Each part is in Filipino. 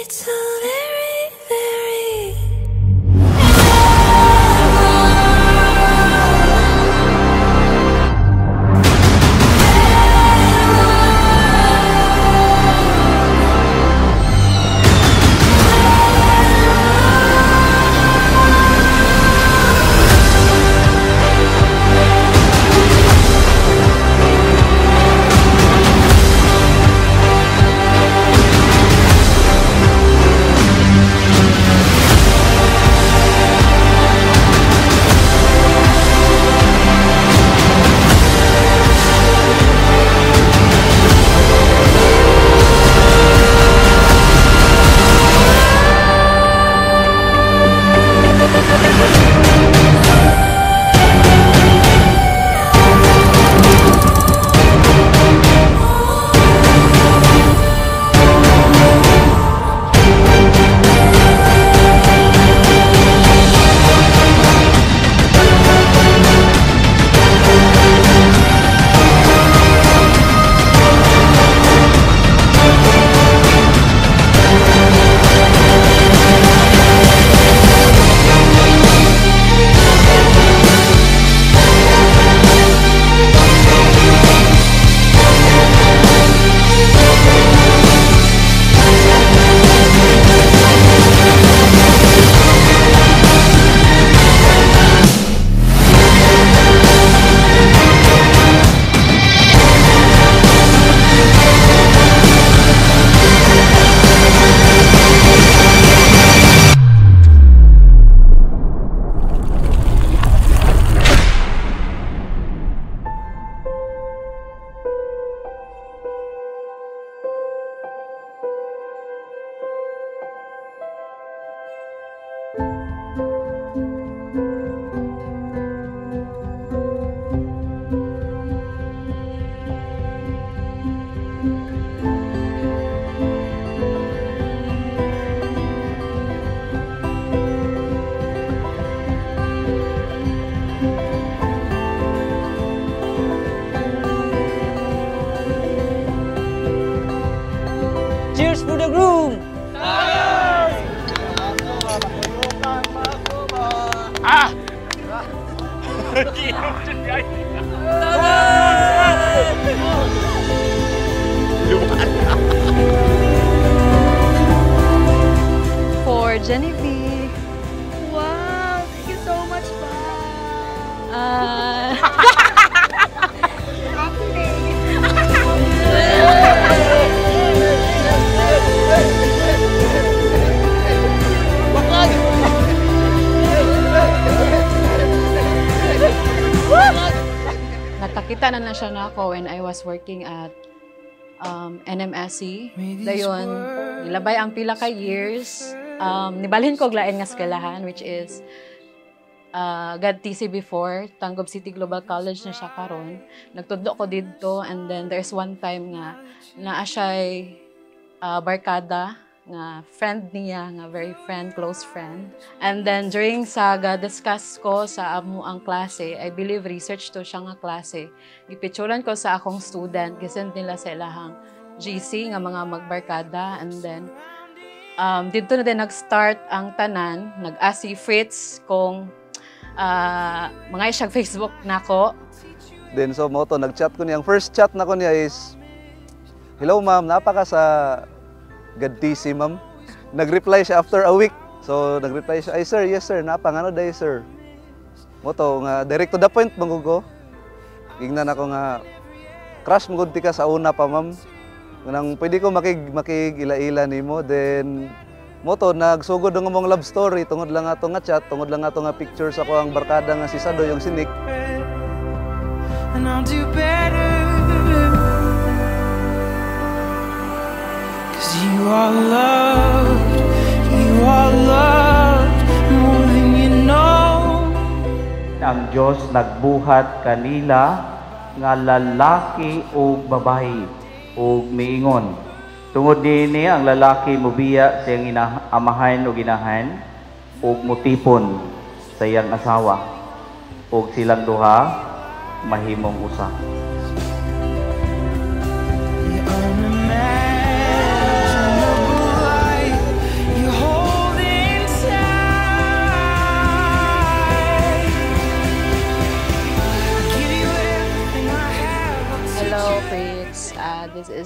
It's a very, very Cheers for the groom! Ah! For Genevieve. Wow, thank you so much, Nakakita na siya na ako when I was working at NMSC. Dayon, nilabay ang pila ka years. Nibalhin ko glain nga eskwelahan, which is GAD-TC before, Tanggob City Global College na siya karon. Nagtudlo ko dito, and then there's one time nga naa siya'y barkada nga friend niya, nga very close friend. And then during sa discuss ko sa amo ang klase, I believe research to siya nga klase. Gipicturan ko sa akong student, gisend nila sa ilahang GC nga mga magbarkada, and then dito na din nag-start ang tanan. Nag-ask si Fritz kung mga isang Facebook nako. Then so mo to nag-chat ko niya. Ang first chat na ko niya is, "Hello ma'am, napaka sa GAD-TC ma'am." Nag-reply siya after a week. So nag-reply siya, "Ay sir, yes sir, napangano day sir." Mo to nga direct to the point mangugo. Gingnan ako nga crush mo gud ka sa una pa ma'am. Nang pwede ko makig-ila-ila nimo, then mo to nagsugod ng mong love story tungod lang ato nga chat, tungod lang ato nga pictures ako ang barkada nga si Sado yung si Nick. And I'll do better, 'cause you are loved more than you know. Ang Diyos nagbuhat kanila nga lalaki o babae o miingon. Tungod din niya ang lalaki mubiya sa iyang amahan o ginahan o mutipon sa iyang asawa o silang duha mahimong usa.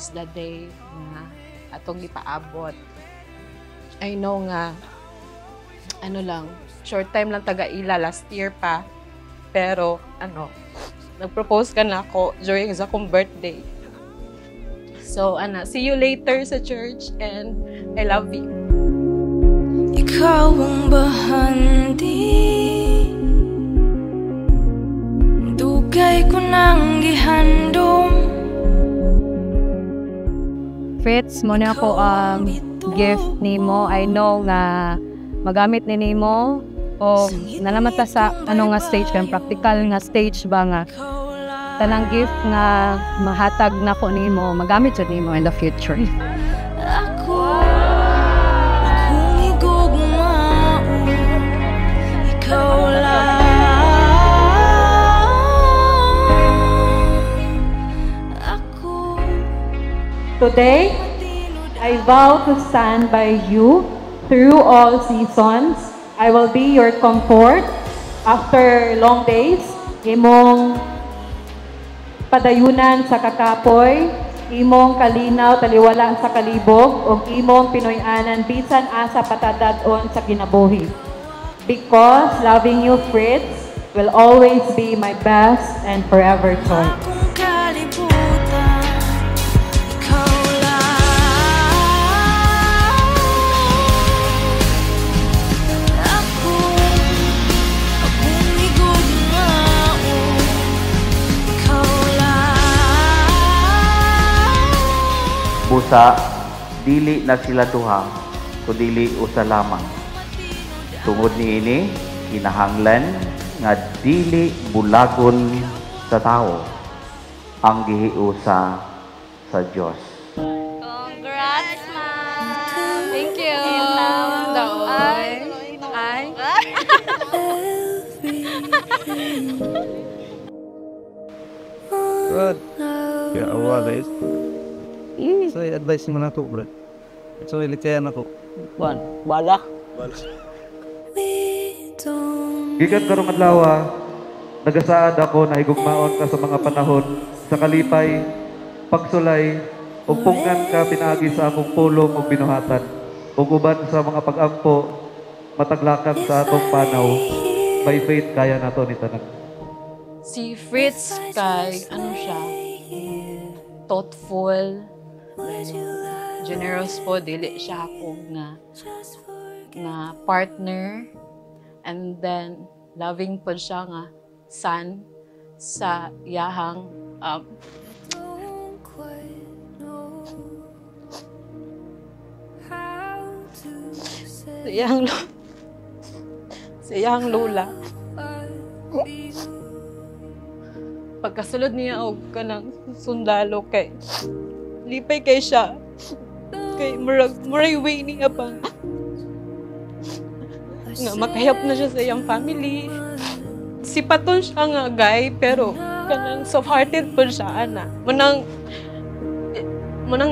is the day nga atong ipaabot. I know nga ano lang, short time lang taga-ila last year pa. Pero nag-propose ka na ako during sa akong birthday. So, see you later sa church and I love you. Ikaw ang bahandi, dugay ko nang gihandom. Fritz, mo na ako ang gift nimo. I know nga magamit ni nimo o nalamata sa nga stage kan practical nga stage ba nga tanang gift nga mahatag na ko nimo magamit jud nimo in the future. Akong igugmao, ikaw lang. Today, I vow to stand by you through all seasons. I will be your comfort after long days. Imong padayunan sa kakapoy, imong kalinaw taliwala sa kalibog, ug imong Pinoy-anan bisan asa patadad-on sa kinabuhi. Because loving you, Fritz, will always be my best and forever choice. Akong kalibutan, ikaw lang. Akong igugmao, ikaw lang. Busa, dili na sila duha, kudili usa lamang. Tungod niini, kinahanglan nga dili bulagon sa tao ang gihiusa sa Dios. Congrats, Ma'am! Thank you. Good. Ya Allah, guys. So, advice mo na ako, bro. So, ilikayan ako. Bala. Gikan karong adlaw, nagasaad ako na higugmaon ka sa mga panahon sa kalipay, pagsulay, ug punggan ka pinaagi sa akong pulong ug binuhatan. Ug uban sa mga pag-ampo, mataglakan sa atong panaw, by faith kaya nato ni tanan. Si Fritz kay siya, thoughtful, generous po, dili siya ako nga partner, and then loving po siya nga son sa iyahang sa iyahang lola. Pagkasulod niya og kanang sundalo kay lipay kay siya kay murag way niya pa nga makahiyap na siya sa iyang family. Sipaton siya nga guy pero kanang soft-hearted po siya ana. Munang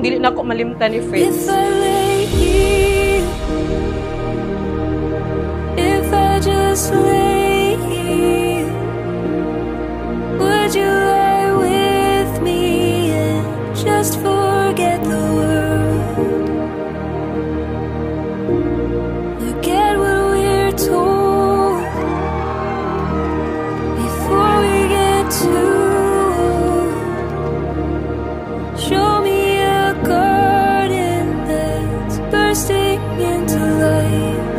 dili na ako malimtan ni Fritz. If I lay here, if I just lay here, would you lie with me and just forget the world? Look at what we're told before we get too old. Show me a garden that's bursting into life.